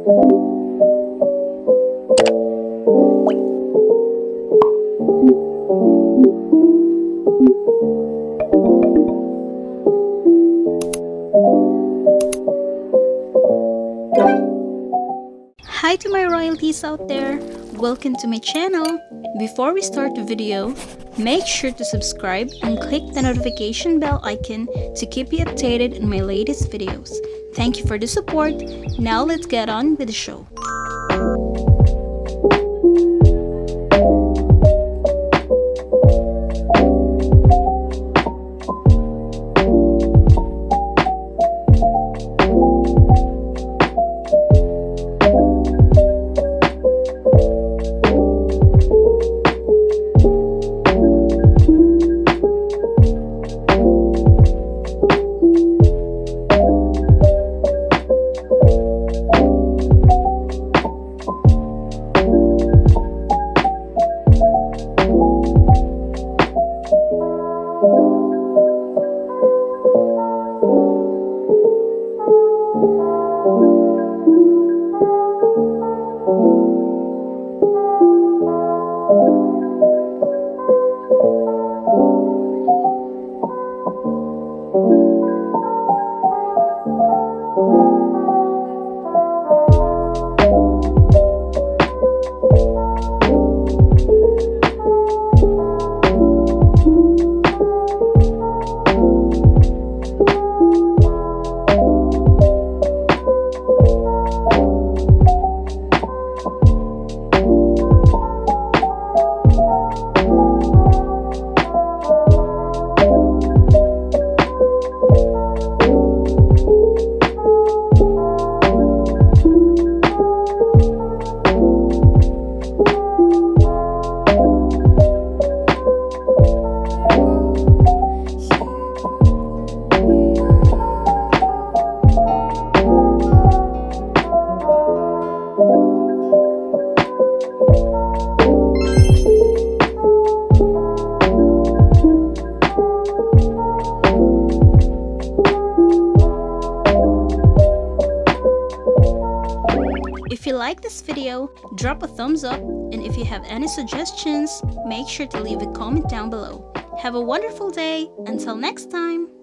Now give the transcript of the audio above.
Hi to my royalties out there, welcome to my channel. Before we start the video, make sure to subscribe and click the notification bell icon to keep you updated on my latest videos. Thank you for the support. Now let's get on with the show. If you like this video, drop a thumbs up, and if you have any suggestions, make sure to leave a comment down below. Have a wonderful day. Until next time.